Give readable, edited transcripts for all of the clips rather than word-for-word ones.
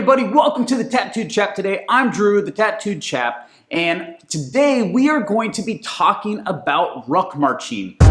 everybody, welcome to the Tattooed Chap today. I'm Drew, the Tattooed Chap, and today we are going to be talking about ruck marching. So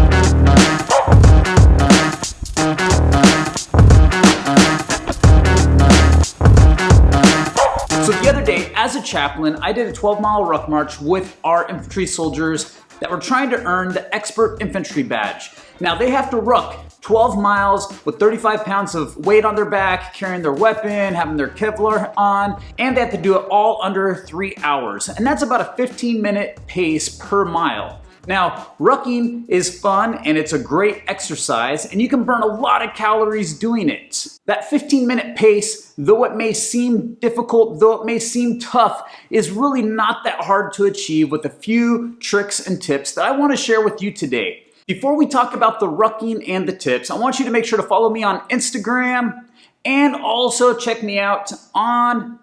the other day, as a chaplain, I did a 12-mile ruck march with our infantry soldiers that were trying to earn the Expert Infantry Badge. Now they have to ruck 12 miles with 35 pounds of weight on their back, carrying their weapon, having their Kevlar on, and they have to do it all under 3 hours. And that's about a 15-minute pace per mile. Now, rucking is fun and it's a great exercise and you can burn a lot of calories doing it. That 15-minute pace, though it may seem difficult, though it may seem tough, is really not that hard to achieve with a few tricks and tips that I want to share with you today. Before we talk about the rucking and the tips, I want you to make sure to follow me on Instagram and also check me out on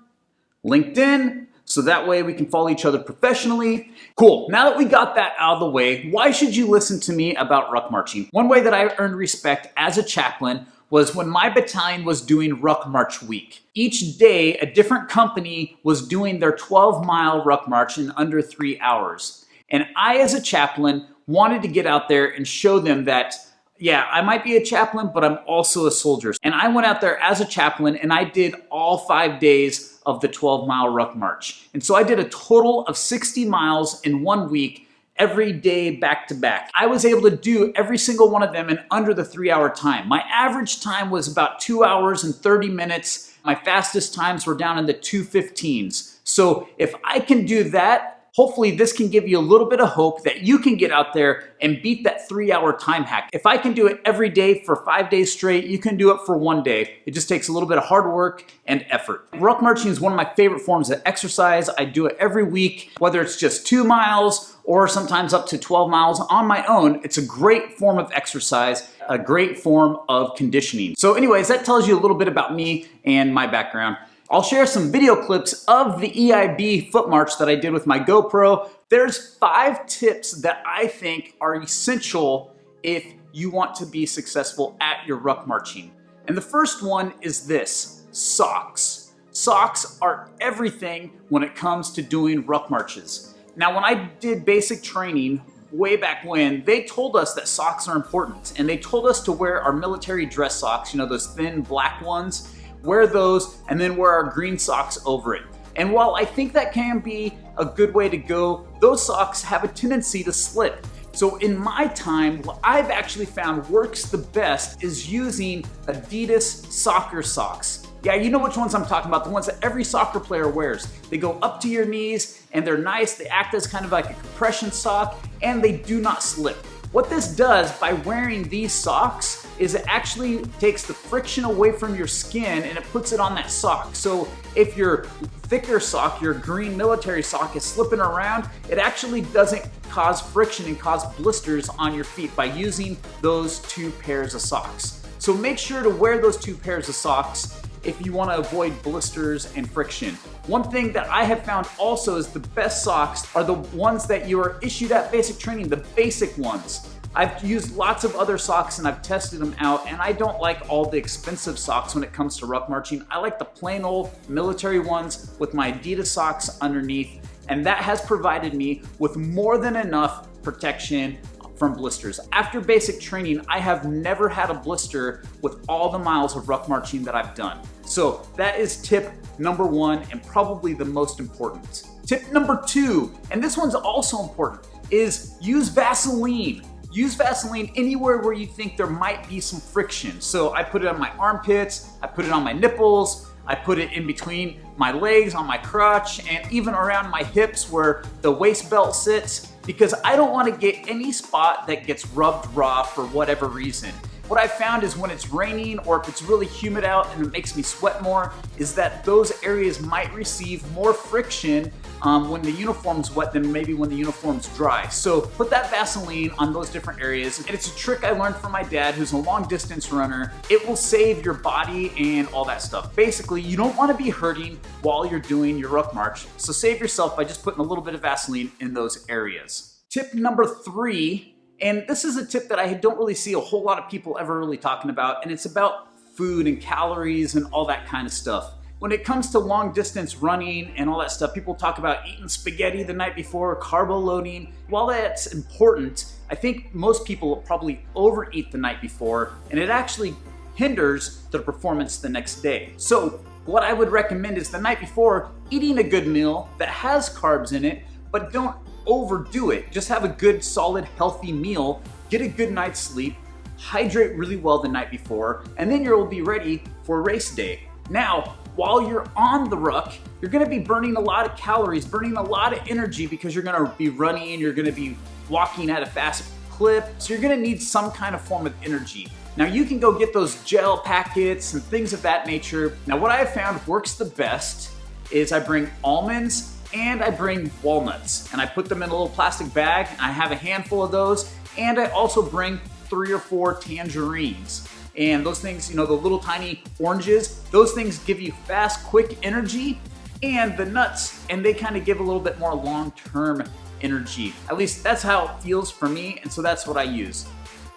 LinkedIn, so that way we can follow each other professionally. Cool, now that we got that out of the way, why should you listen to me about ruck marching? One way that I earned respect as a chaplain was when my battalion was doing Ruck March Week. Each day, a different company was doing their 12-mile ruck march in under 3 hours. And I, as a chaplain, wanted to get out there and show them that, yeah, I might be a chaplain, but I'm also a soldier. And I went out there as a chaplain and I did all 5 days of the 12-mile ruck march. And so I did a total of 60 miles in 1 week, every day back to back. I was able to do every single one of them in under the 3-hour time. My average time was about 2 hours and 30 minutes. My fastest times were down in the 2:15s. So if I can do that, hopefully this can give you a little bit of hope that you can get out there and beat that 3-hour time hack. If I can do it every day for 5 days straight, you can do it for 1 day. It just takes a little bit of hard work and effort. Ruck marching is one of my favorite forms of exercise. I do it every week, whether it's just 2 miles or sometimes up to 12 miles on my own. It's a great form of exercise, a great form of conditioning. So anyways, that tells you a little bit about me and my background. I'll share some video clips of the EIB foot march that I did with my GoPro. There's 5 tips that I think are essential if you want to be successful at your ruck marching. And the first one is this: socks. Socks are everything when it comes to doing ruck marches. Now, when I did basic training way back when, they told us that socks are important. And they told us to wear our military dress socks, you know, those thin black ones. Wear those and then wear our green socks over it. And while I think that can be a good way to go, those socks have a tendency to slip. So in my time, what I've actually found works the best is using Adidas soccer socks. Yeah, you know which ones I'm talking about, the ones that every soccer player wears. They go up to your knees and they're nice, they act as kind of like a compression sock, and they do not slip. What this does by wearing these socks is it actually takes the friction away from your skin and it puts it on that sock. So if your thicker sock, your green military sock, is slipping around, it actually doesn't cause friction and cause blisters on your feet by using those 2 pairs of socks. So make sure to wear those 2 pairs of socks if you want to avoid blisters and friction. One thing that I have found also is the best socks are the ones that you are issued at basic training, the basic ones. I've used lots of other socks and I've tested them out, and I don't like all the expensive socks when it comes to ruck marching. I like the plain old military ones with my Adidas socks underneath, and that has provided me with more than enough protection from blisters. After basic training, I have never had a blister with all the miles of ruck marching that I've done. So that is tip number 1 and probably the most important. Tip number 2, and this one's also important, is use Vaseline. Use Vaseline anywhere where you think there might be some friction. So I put it on my armpits, I put it on my nipples, I put it in between my legs, on my crotch, and even around my hips where the waist belt sits, because I don't want to get any spot that gets rubbed raw for whatever reason. What I found is when it's raining or if it's really humid out and it makes me sweat more, is that those areas might receive more friction when the uniform's wet than maybe when the uniform's dry. So put that Vaseline on those different areas. And it's a trick I learned from my dad, who's a long distance runner. It will save your body and all that stuff. Basically, you don't want to be hurting while you're doing your ruck march. So save yourself by just putting a little bit of Vaseline in those areas. Tip number 3, and this is a tip that I don't really see a whole lot of people ever really talking about, and it's about food and calories and all that kind of stuff. when it comes to long distance running and all that stuff, people talk about eating spaghetti the night before, carbo loading. While that's important, I think most people probably overeat the night before, and it actually hinders their performance the next day. So what I would recommend is the night before, eating a good meal that has carbs in it, but don't overdo it. Just have a good, solid, healthy meal, get a good night's sleep, hydrate really well the night before, and then you'll be ready for race day. Now, while you're on the ruck, you're gonna be burning a lot of calories, burning a lot of energy because you're gonna be running, you're gonna be walking at a fast clip, so you're gonna need some kind of form of energy. Now you can go get those gel packets and things of that nature. Now what I have found works the best is I bring almonds and I bring walnuts, and I put them in a little plastic bag, and I have a handful of those, and I also bring 3 or 4 tangerines. And those things, you know, the little tiny oranges, those things give you fast, quick energy, and the nuts, and they kind of give a little bit more long-term energy. At least that's how it feels for me, and so that's what I use.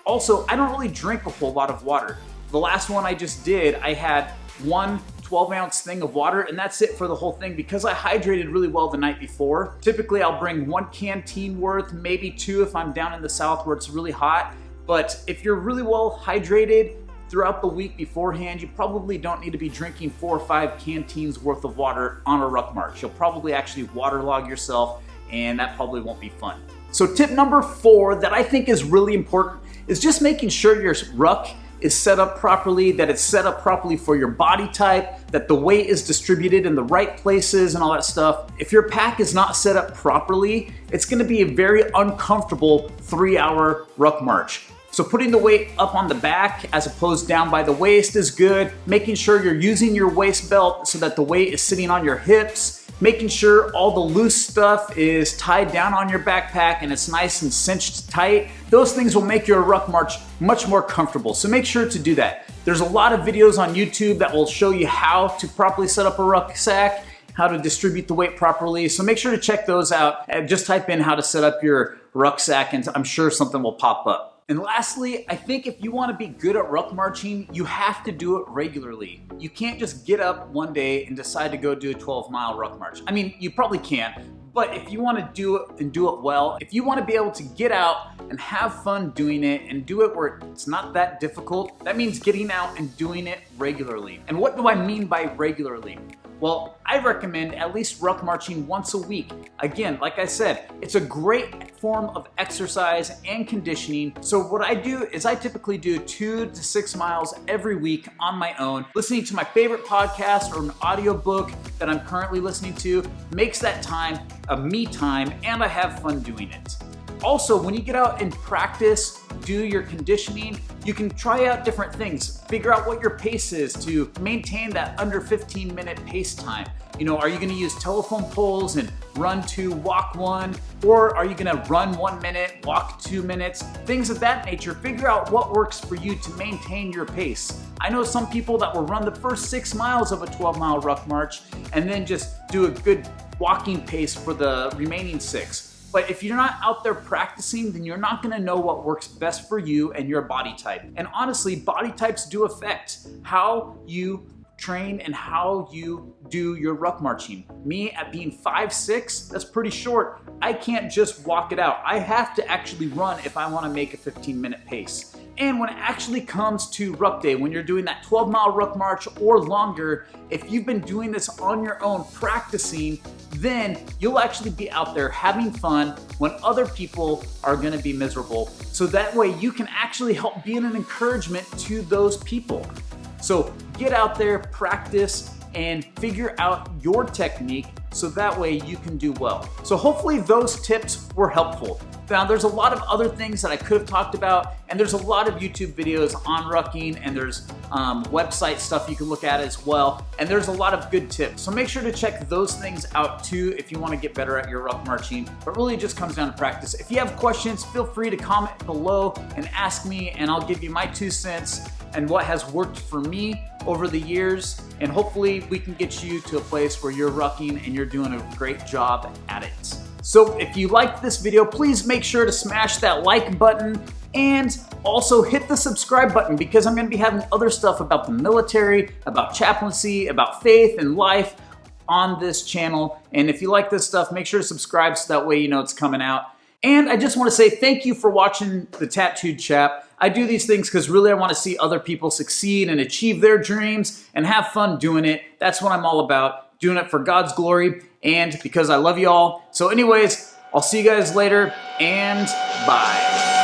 Also, I don't really drink a whole lot of water. The last one I just did, I had one 12-ounce thing of water, and that's it for the whole thing because I hydrated really well the night before. Typically, I'll bring 1 canteen worth, maybe 2 if I'm down in the south where it's really hot. But if you're really well hydrated throughout the week beforehand, you probably don't need to be drinking 4 or 5 canteens worth of water on a ruck march. You'll probably actually waterlog yourself, and that probably won't be fun. So tip number 4 that I think is really important is just making sure your ruck is set up properly, that it's set up properly for your body type, that the weight is distributed in the right places and all that stuff. If your pack is not set up properly, it's gonna be a very uncomfortable 3-hour ruck march. So putting the weight up on the back as opposed down by the waist is good. Making sure you're using your waist belt so that the weight is sitting on your hips. Making sure all the loose stuff is tied down on your backpack and it's nice and cinched tight. Those things will make your ruck march much more comfortable. So make sure to do that. There's a lot of videos on YouTube that will show you how to properly set up a rucksack, how to distribute the weight properly. So make sure to check those out. Just type in how to set up your rucksack and I'm sure something will pop up. And lastly, I think if you want to be good at ruck marching, you have to do it regularly. You can't just get up one day and decide to go do a 12-mile ruck march. I mean, you probably can, but if you want to do it and do it well, if you want to be able to get out and have fun doing it and do it where it's not that difficult, that means getting out and doing it regularly. And what do I mean by regularly? Well, I recommend at least ruck marching once a week. Again, like I said, it's a great form of exercise and conditioning. So what I do is I typically do 2 to 6 miles every week on my own. Listening to my favorite podcast or an audiobook that I'm currently listening to makes that time a me time, and I have fun doing it. Also, when you get out and practice, do your conditioning, you can try out different things. Figure out what your pace is to maintain that under 15-minute pace time. You know, are you gonna use telephone poles and run 2, walk 1? Or are you gonna run 1 minute, walk 2 minutes? Things of that nature. Figure out what works for you to maintain your pace. I know some people that will run the first 6 miles of a 12-mile ruck march and then just do a good walking pace for the remaining 6. But if you're not out there practicing, then you're not gonna know what works best for you and your body type. And honestly, body types do affect how you train and how you do your ruck marching. Me, at being 5'6", that's pretty short. I can't just walk it out. I have to actually run if I wanna make a 15-minute pace. And when it actually comes to ruck day, when you're doing that 12-mile ruck march or longer, if you've been doing this on your own, practicing, then you'll actually be out there having fun when other people are gonna be miserable. So that way you can actually help be an encouragement to those people. So get out there, practice, and figure out your technique so that way you can do well. So hopefully those tips were helpful. Now there's a lot of other things that I could have talked about, and there's a lot of YouTube videos on rucking, and there's website stuff you can look at as well, and there's a lot of good tips. So make sure to check those things out too if you want to get better at your ruck marching. But really it just comes down to practice. If you have questions, feel free to comment below and ask me, and I'll give you my 2 cents and what has worked for me over the years, and hopefully we can get you to a place where you're rucking and you're doing a great job at it. So if you liked this video, please make sure to smash that like button, And also hit the subscribe button because I'm going to be having other stuff about the military, about chaplaincy, about faith and life on this channel. And if you like this stuff, make sure to subscribe so that way you know it's coming out. And I just want to say thank you for watching the Tattooed Chap. I do these things because really I want to see other people succeed and achieve their dreams and have fun doing it. That's what I'm all about, doing it for God's glory and because I love you all. So anyways, I'll see you guys later and bye.